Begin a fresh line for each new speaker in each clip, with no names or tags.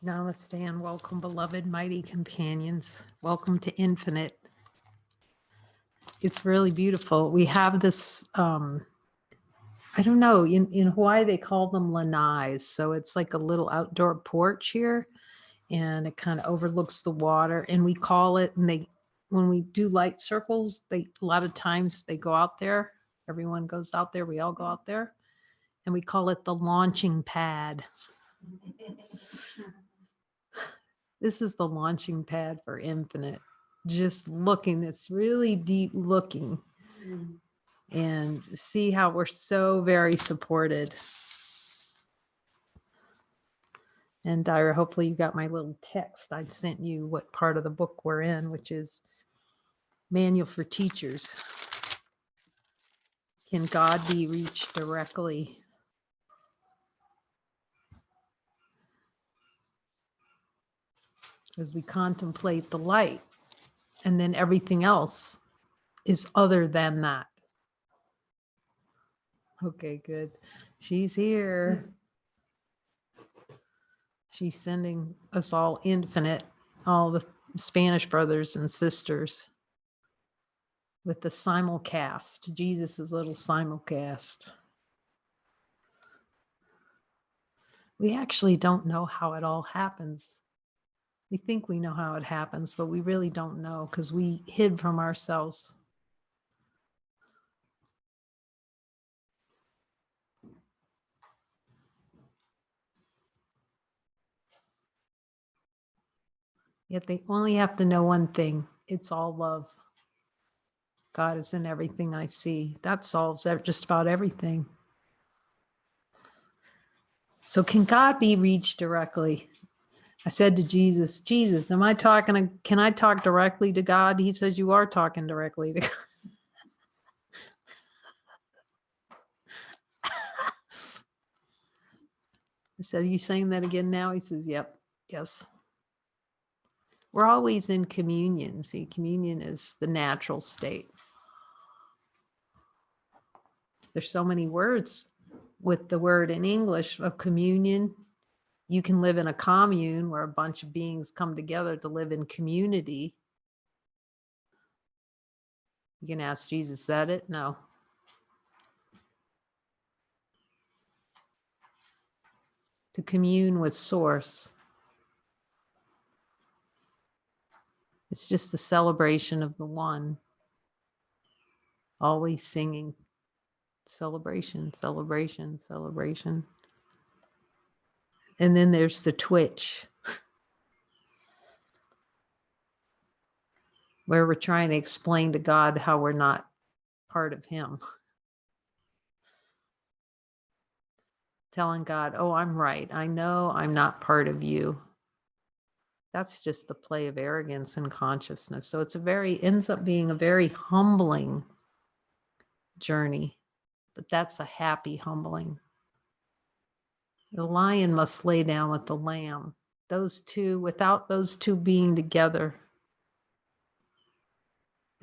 Namaste and welcome, beloved mighty companions. Welcome to Infinite. It's really beautiful. We have this, I don't know, in Hawaii, they call them lanais. So it's like a little outdoor porch here and it kind of overlooks the water. And we call it, and when we do light circles, a lot of times they go out there. Everyone goes out there. We all go out there and we call it the launching pad. This is the launching pad for Infinite. Just looking, it's really deep looking, and see how we're so very supported. And Dyra, hopefully you got my little text. I sent you what part of the book we're in, which is Manual for Teachers. Can God be reached directly? As we contemplate the light, and then everything else is other than that. Okay, good. She's here. She's sending us all Infinite, all the Spanish brothers and sisters, with the simulcast, Jesus's little simulcast. We actually don't know how it all happens. We think we know how it happens, but we really don't know because we hid from ourselves. Yet they only have to know one thing. It's all love. God is in everything I see. That solves just about everything. So can God be reached directly? I said to Jesus, Jesus, can I talk directly to God? He says, you are talking directly to God. I said, are you saying that again now? He says, yep, yes. We're always in communion. See, communion is the natural state. There's so many words with the word in English of communion. You can live in a commune where a bunch of beings come together to live in community. You can ask Jesus, is that it? No. To commune with Source. It's just the celebration of the one. Always singing. Celebration, celebration, celebration. And then there's the twitch, where we're trying to explain to God how we're not part of him. Telling God, oh, I'm right. I know I'm not part of you. That's just the play of arrogance and consciousness. So ends up being a very humbling journey, but that's a happy humbling. The lion must lay down with the lamb. Those two, without those two being together,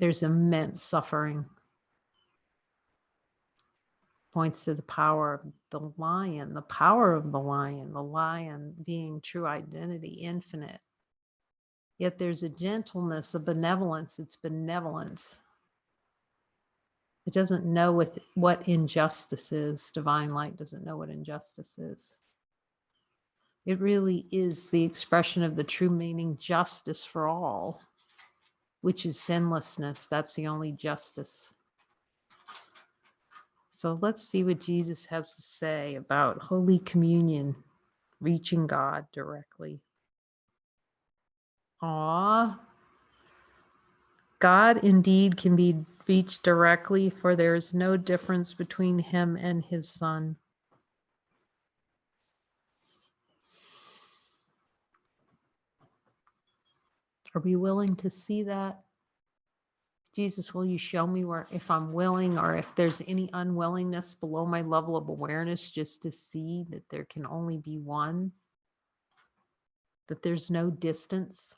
there's immense suffering. Points to the power of the lion, the power of the lion being true identity, infinite. Yet there's a gentleness, a benevolence. It's benevolence. It doesn't know what injustice is. Divine light doesn't know what injustice is. It really is the expression of the true meaning, justice for all, which is sinlessness. That's the only justice. So let's see what Jesus has to say about Holy Communion, reaching God directly. God indeed can be reached directly, for there is no difference between him and his Son. Are we willing to see that? Jesus, will you show me if I'm willing, or if there's any unwillingness below my level of awareness, just to see that there can only be one, that there's no distance?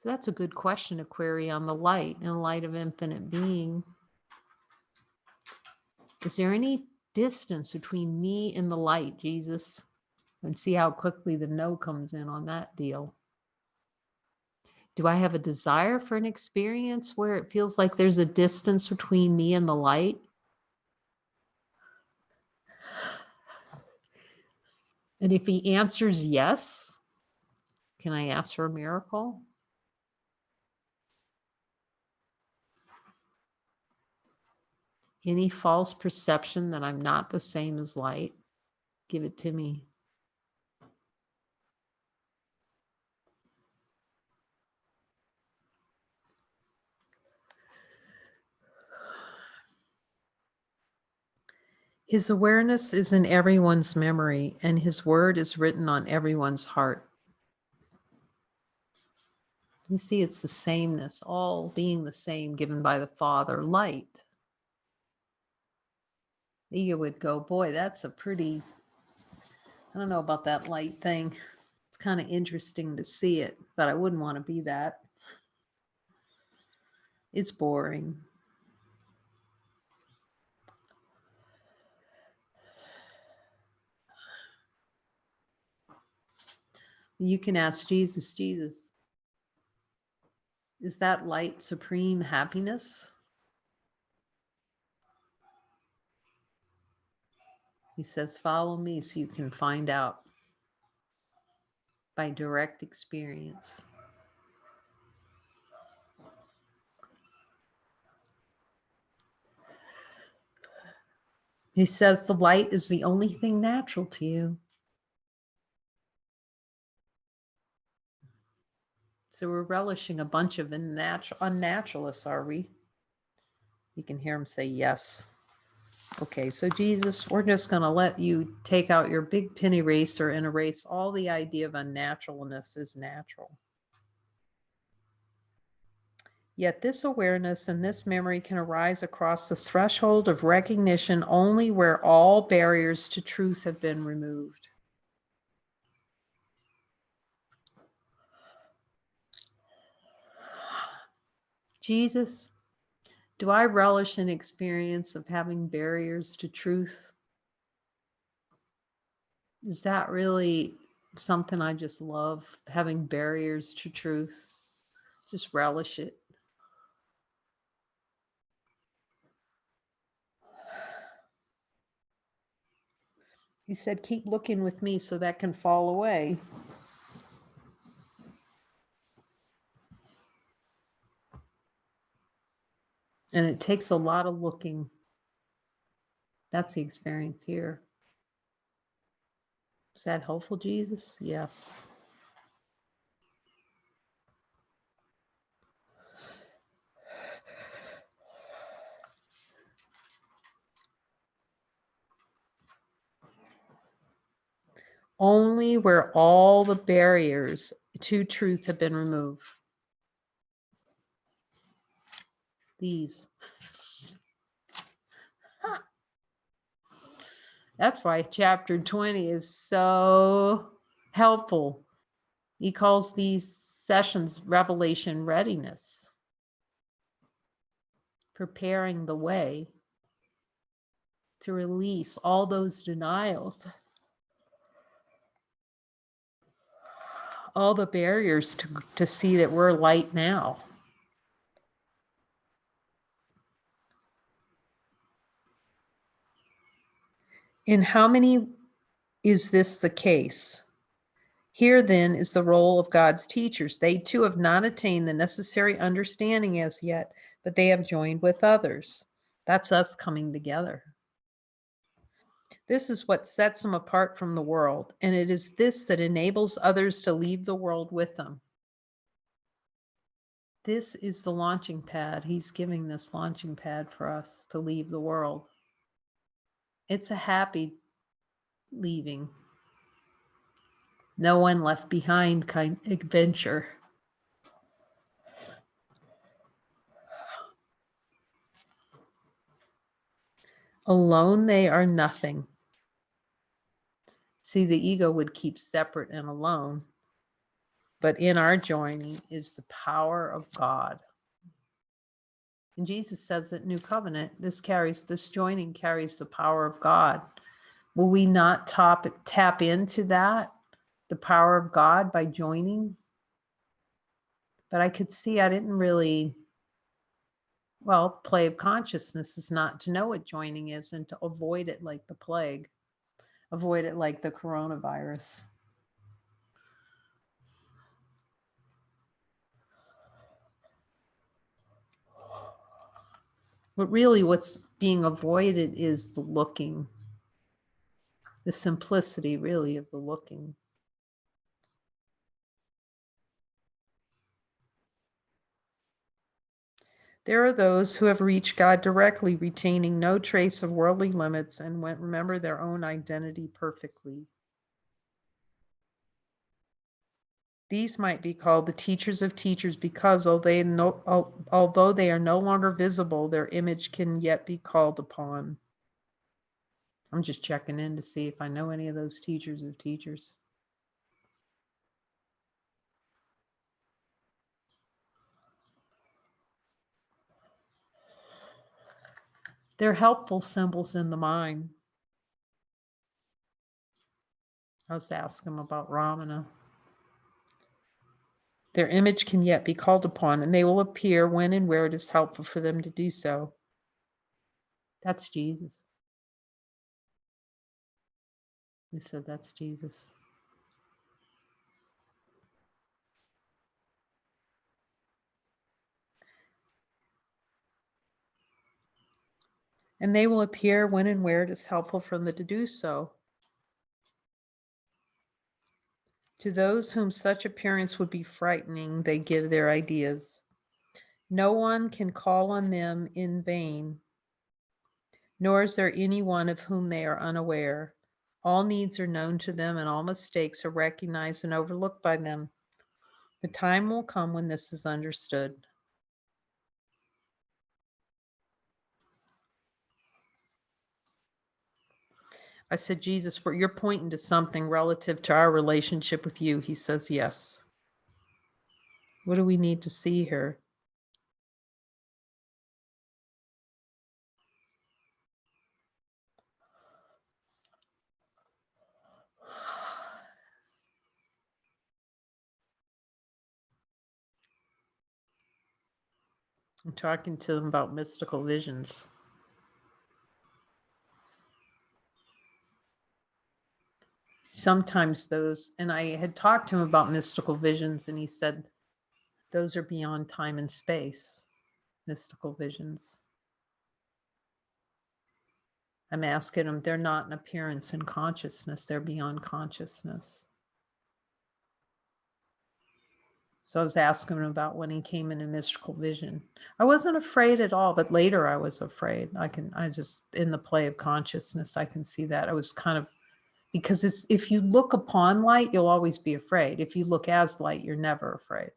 So that's a good question to query on the light, in the light of infinite being. Is there any distance between me and the light, Jesus? And see how quickly the no comes in on that deal. Do I have a desire for an experience where it feels like there's a distance between me and the light? And if he answers yes, can I ask for a miracle? Any false perception that I'm not the same as light, give it to me. His awareness is in everyone's memory, and his word is written on everyone's heart. You see, it's the sameness, all being the same, given by the Father, light. The ego would go, boy, that's a pretty, I don't know about that light thing. It's kind of interesting to see it, but I wouldn't want to be that. It's boring. You can ask Jesus, Jesus, is that light supreme happiness? He says, follow me so you can find out by direct experience. He says the light is the only thing natural to you. So we're relishing a bunch of unnaturalists, are we? You can hear him say yes. Okay, so Jesus, we're just going to let you take out your big pin eraser and erase all the idea of unnaturalness as natural. Yet this awareness and this memory can arise across the threshold of recognition only where all barriers to truth have been removed. Jesus, do I relish an experience of having barriers to truth? Is that really something I just love, having barriers to truth? Just relish it. He said, keep looking with me so that can fall away. And it takes a lot of looking. That's the experience here. Is that helpful, Jesus? Yes. Only where all the barriers to truth have been removed. These. That's why chapter 20 is so helpful. He calls these sessions revelation readiness, preparing the way to release all those denials, all the barriers to see that we're light now. In how many is this the case? Here then is the role of God's teachers. They too have not attained the necessary understanding as yet, but they have joined with others. That's us coming together. This is what sets them apart from the world, and it is this that enables others to leave the world with them. This is the launching pad. He's giving this launching pad for us to leave the world. It's a happy leaving. No one left behind kind of adventure. Alone they are nothing. See, the ego would keep separate and alone. But in our joining is the power of God. And Jesus says that New Covenant, this joining carries the power of God. Will we not tap into that, the power of God, by joining? But I could see I didn't really, well, play of consciousness is not to know what joining is and to avoid it like the plague, avoid it like the coronavirus. But really what's being avoided is the looking, the simplicity really of the looking. There are those who have reached God directly, retaining no trace of worldly limits and remember their own identity perfectly. These might be called the teachers of teachers because although they are no longer visible, their image can yet be called upon. I'm just checking in to see if I know any of those teachers of teachers. They're helpful symbols in the mind. I was asking them about Ramana. Their image can yet be called upon, and they will appear when and where it is helpful for them to do so. That's Jesus. He said that's Jesus. And they will appear when and where it is helpful for them to do so. To those whom such appearance would be frightening, they give their ideas. No one can call on them in vain, nor is there any one of whom they are unaware. All needs are known to them, and all mistakes are recognized and overlooked by them. The time will come when this is understood. I said, Jesus, you're pointing to something relative to our relationship with you. He says, yes. What do we need to see here? I'm talking to them about mystical visions. Sometimes those, and I had talked to him about mystical visions, and he said, those are beyond time and space, mystical visions. I'm asking him, they're not an appearance in consciousness, they're beyond consciousness. So I was asking him about when he came in a mystical vision. I wasn't afraid at all, but later I was afraid. I just, in the play of consciousness, I can see that. I was kind of, because it's, if you look upon light, you'll always be afraid. If you look as light, you're never afraid.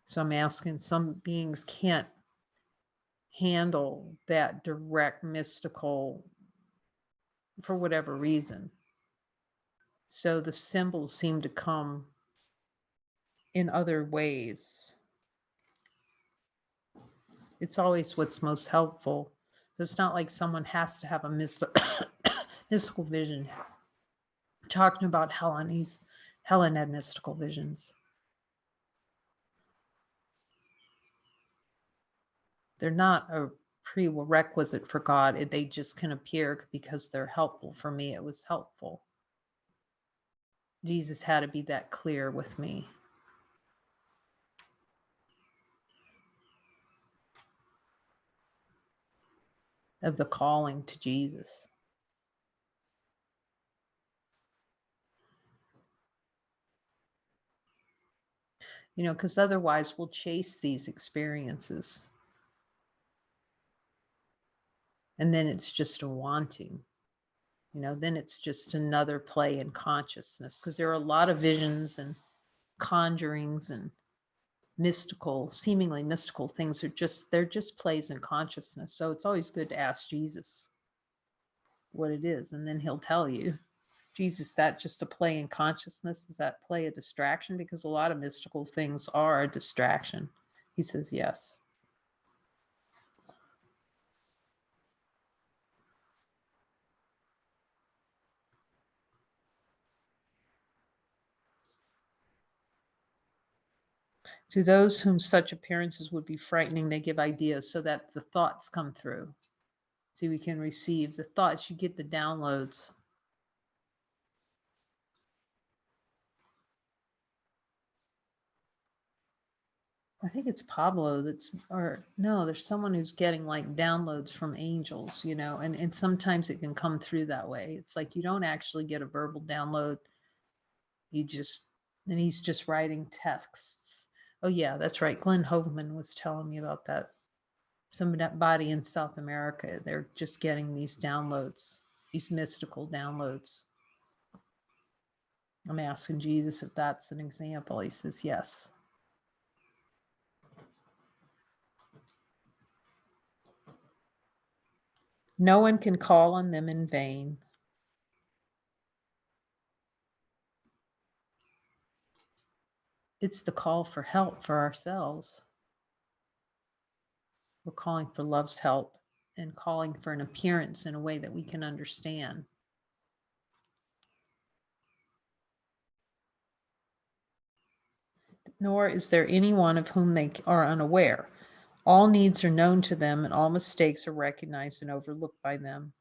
So I'm asking, some beings can't handle that direct mystical for whatever reason. So the symbols seem to come in other ways. It's always what's most helpful. So it's not like someone has to have a mystical vision. Talking about Helen, Helen had mystical visions. They're not a prerequisite for God. They just can appear because they're helpful. For me, it was helpful. Jesus had to be that clear with me. Of the calling to Jesus. You know, because otherwise we'll chase these experiences. And then it's just a wanting. You know, then it's just another play in consciousness, because there are a lot of visions and conjurings and mystical, seemingly mystical things they're just plays in consciousness. So it's always good to ask Jesus what it is, and then he'll tell you. Jesus, that just a play in consciousness? Is that play a distraction? Because a lot of mystical things are a distraction. He says, yes. To those whom such appearances would be frightening, they give ideas so that the thoughts come through. See, we can receive the thoughts, you get the downloads. I think it's Pablo or no, there's someone who's getting like downloads from angels, and sometimes it can come through that way. It's like you don't actually get a verbal download. And he's just writing texts. Oh yeah, that's right. Glenn Hoveman was telling me about that. Somebody in South America, they're just getting these downloads, these mystical downloads. I'm asking Jesus if that's an example. He says yes. No one can call on them in vain. It's the call for help for ourselves. We're calling for love's help and calling for an appearance in a way that we can understand. Nor is there anyone of whom they are unaware. All needs are known to them, and all mistakes are recognized and overlooked by them.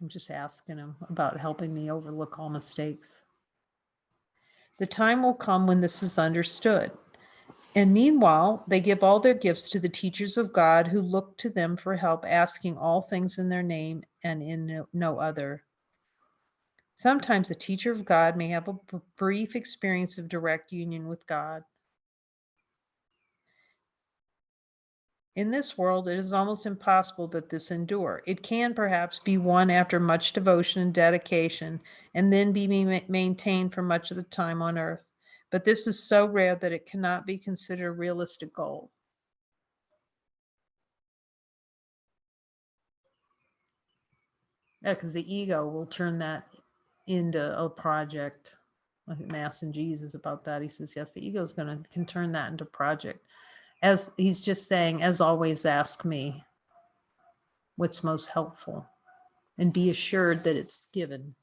I'm just asking him about helping me overlook all mistakes. The time will come when this is understood. And meanwhile, they give all their gifts to the teachers of God who look to them for help, asking all things in their name and in no other. Sometimes a teacher of God may have a brief experience of direct union with God. In this world, it is almost impossible that this endure. It can perhaps be won after much devotion and dedication, and then be maintained for much of the time on earth. But this is so rare that it cannot be considered a realistic goal. Yeah, because the ego will turn that into a project. I think Mass and Jesus about that. He says, yes, the ego can turn that into a project. As he's just saying, as always, ask me what's most helpful and be assured that it's given.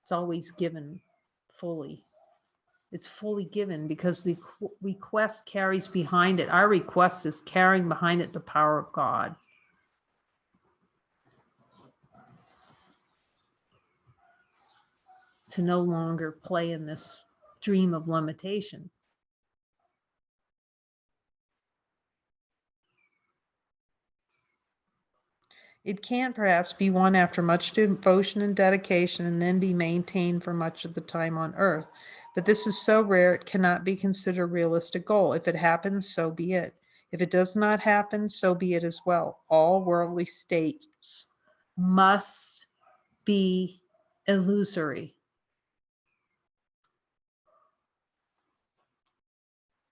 It's always given fully. It's fully given because the request carries behind it. Our request is carrying behind it the power of God. To no longer play in this dream of limitation. It can perhaps be won after much devotion and dedication and then be maintained for much of the time on earth. But this is so rare it cannot be considered a realistic goal. If it happens, so be it. If it does not happen, so be it as well. All worldly states must be illusory.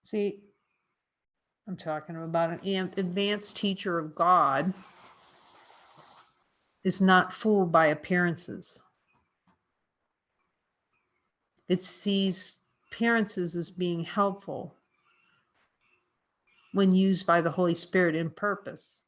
See, I'm talking about an advanced teacher of God is not fooled by appearances. It sees appearances as being helpful when used by the Holy Spirit in purpose.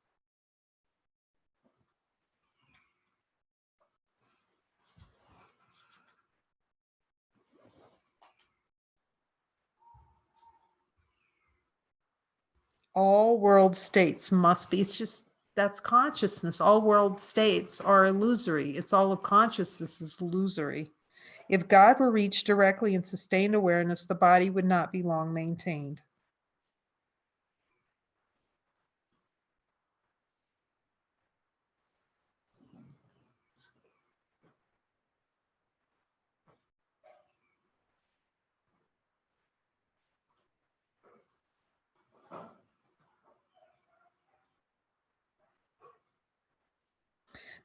All world states must be, that's consciousness. All world states are illusory. It's all of consciousness is illusory. If God were reached directly in sustained awareness, the body would not be long maintained.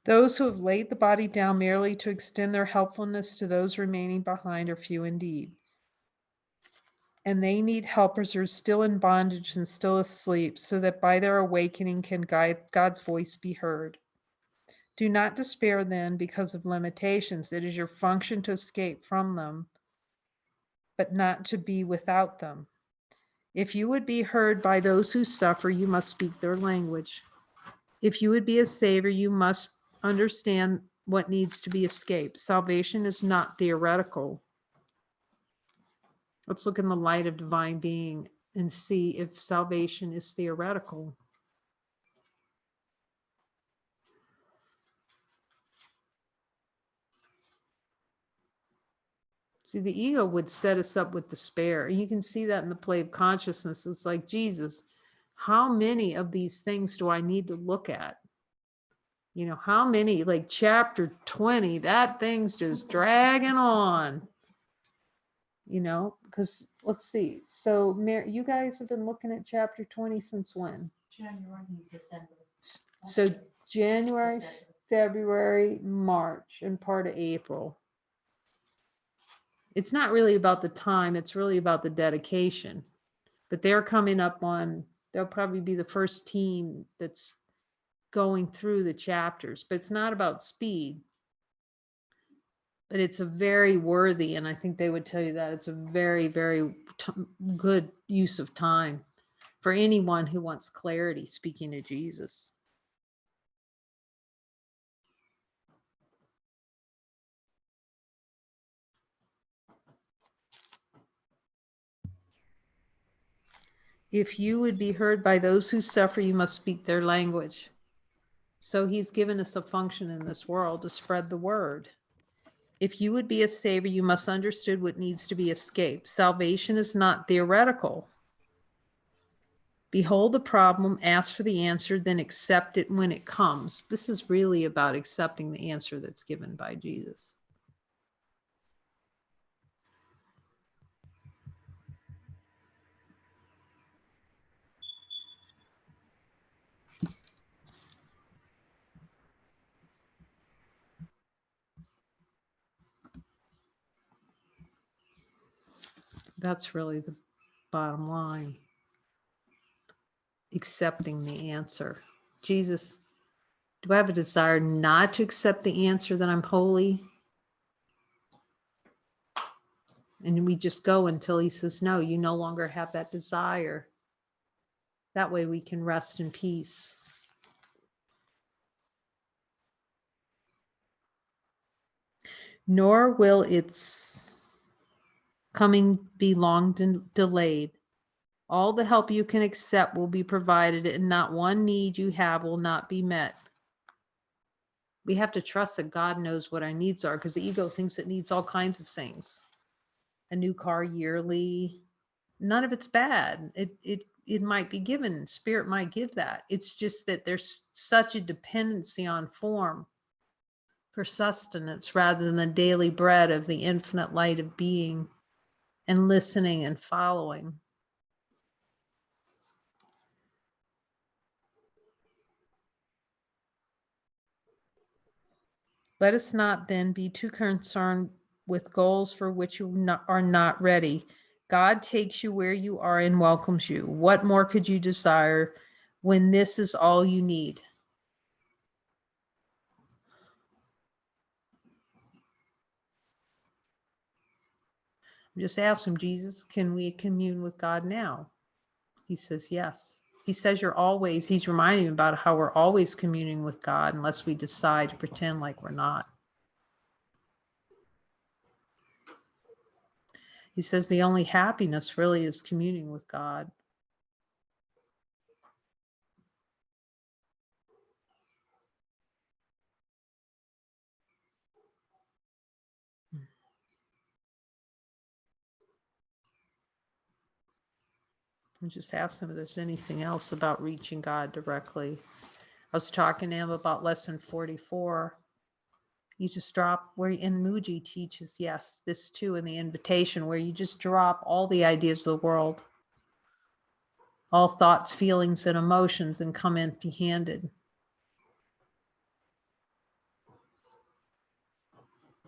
Those who have laid the body down merely to extend their helpfulness to those remaining behind are few indeed. And they need helpers who are still in bondage and still asleep, so that by their awakening can God's voice be heard. Do not despair then because of limitations. It is your function to escape from them, but not to be without them. If you would be heard by those who suffer, you must speak their language. If you would be a savior, you must understand what needs to be escaped. Salvation is not theoretical. Let's look in the light of divine being and see if salvation is theoretical. See, the ego would set us up with despair. And you can see that in the play of consciousness. It's like, Jesus, how many of these things do I need to look at? You know, how many, like chapter 20, that thing's just dragging on, you know, because let's see. So, you guys have been looking at chapter 20 since when?
January, December.
So, January, February, March, and part of April. It's not really about the time, it's really about the dedication. But they're coming up on, they'll probably be the first team that's going through the chapters, but it's not about speed. But it's a very worthy, and I think they would tell you that it's a very, very good use of time for anyone who wants clarity, speaking of Jesus. If you would be heard by those who suffer, you must speak their language. So he's given us a function in this world to spread the word. If you would be a savior, you must understand what needs to be escaped. Salvation is not theoretical. Behold the problem, ask for the answer, then accept it when it comes. This is really about accepting the answer that's given by Jesus. That's really the bottom line. Accepting the answer. Jesus, do I have a desire not to accept the answer that I'm holy? And we just go until he says, no, you no longer have that desire. That way we can rest in peace. Nor will its coming be long delayed. All the help you can accept will be provided, and not one need you have will not be met. We have to trust that God knows what our needs are, because the ego thinks it needs all kinds of things. A new car yearly. None of it's bad. It might be given. Spirit might give that. It's just that there's such a dependency on form for sustenance rather than the daily bread of the infinite light of being and listening and following. Let us not then be too concerned with goals for which you are not ready. God takes you where you are and welcomes you. What more could you desire when this is all you need? Just ask him, Jesus, can we commune with God now? He says, yes. He says he's reminding me about how we're always communing with God unless we decide to pretend like we're not. He says the only happiness really is communing with God. And just ask him if there's anything else about reaching God directly. I was talking to him about lesson 44. You just drop where, and Muji teaches, yes, this too in the invitation, where you just drop all the ideas of the world, all thoughts, feelings, and emotions, and come empty-handed.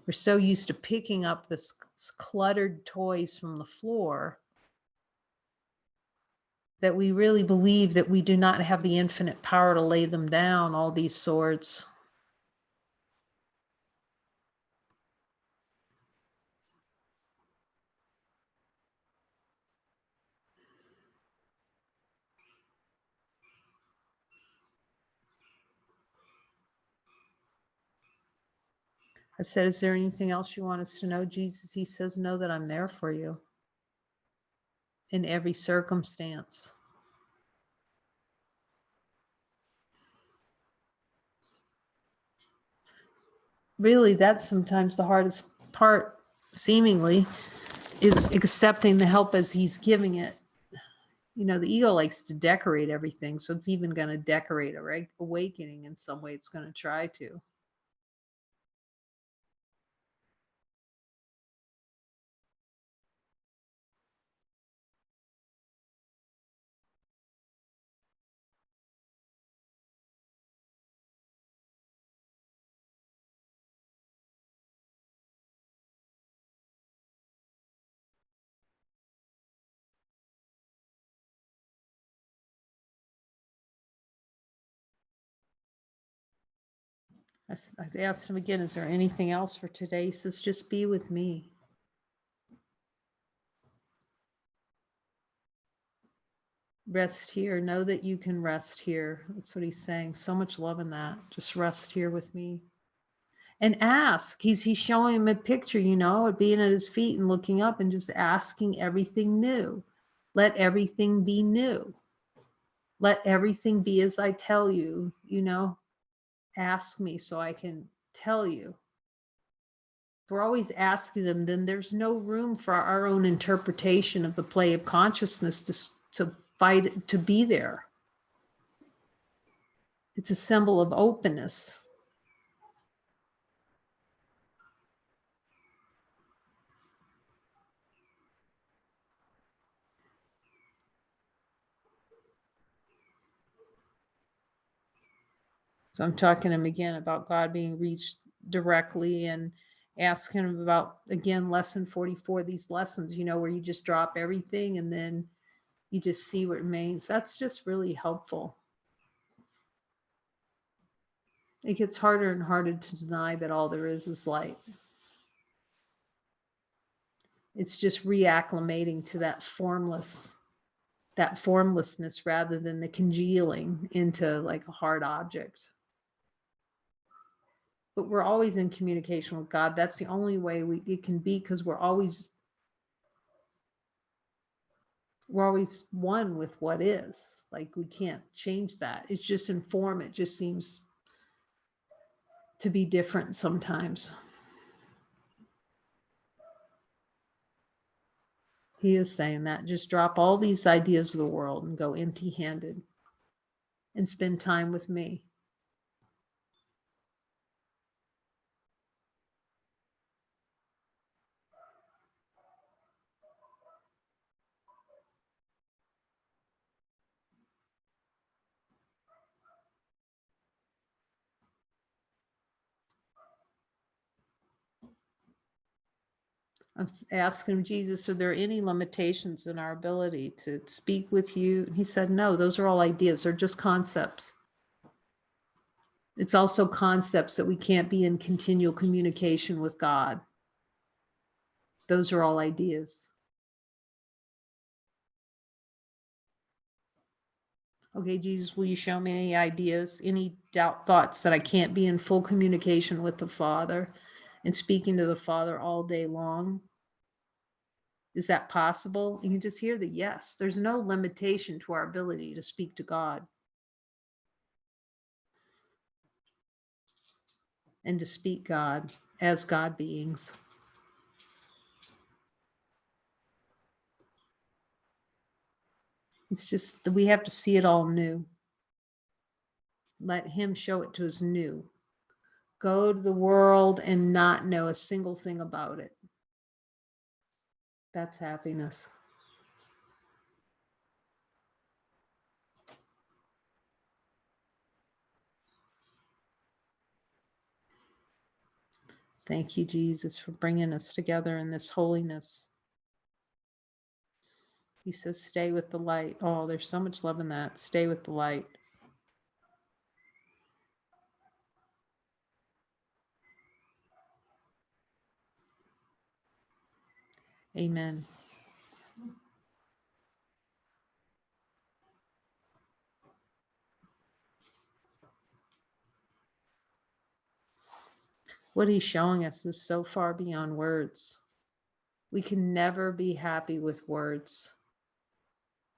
We're so used to picking up this cluttered toys from the floor that we really believe that we do not have the infinite power to lay them down, all these swords. I said, is there anything else you want us to know, Jesus? He says, know that I'm there for you. in every circumstance. Really, that's sometimes the hardest part, seemingly, is accepting the help as he's giving it. You know, the ego likes to decorate everything, so it's even going to decorate a awakening in some way. It's going to try to. I asked him again, is there anything else for today? He says, just be with me. Rest here. Know that you can rest here. That's what he's saying. So much love in that. Just rest here with me. And ask. He's showing him a picture, you know, of being at his feet and looking up and just asking everything new. Let everything be new. Let everything be as I tell you, you know. Ask me so I can tell you. If we're always asking them, then there's no room for our own interpretation of the play of consciousness to fight, to be there. It's a symbol of openness. So I'm talking to him again about God being reached directly and asking him about, again, lesson 44, these lessons, you know, where you just drop everything and then you just see what remains. That's just really helpful. It gets harder and harder to deny that all there is light. It's just reacclimating to that formlessness rather than the congealing into like a hard object. But we're always in communication with God. That's the only way it can be, because we're always one with what is. Like, we can't change that. It's just in form. It just seems to be different sometimes. He is saying that. Just drop all these ideas of the world and go empty-handed and spend time with me. I'm asking Jesus, are there any limitations in our ability to speak with you? And he said, no, those are all ideas. They're just concepts. It's also concepts that we can't be in continual communication with God. Those are all ideas. Okay, Jesus, will you show me any ideas, any thoughts that I can't be in full communication with the Father and speaking to the Father all day long? Is that possible? You can just hear the yes. There's no limitation to our ability to speak to God and to speak God as God beings. It's just that we have to see it all new. Let him show it to us new. Go to the world and not know a single thing about it. That's happiness. Thank you, Jesus, for bringing us together in this holiness. He says, stay with the light. Oh, there's so much love in that. Stay with the light. Amen. What he's showing us is so far beyond words. We can never be happy with words.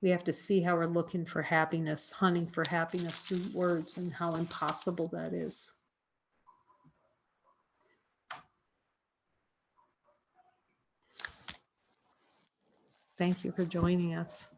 We have to see how we're looking for happiness, hunting for happiness through words, and how impossible that is. Thank you for joining us.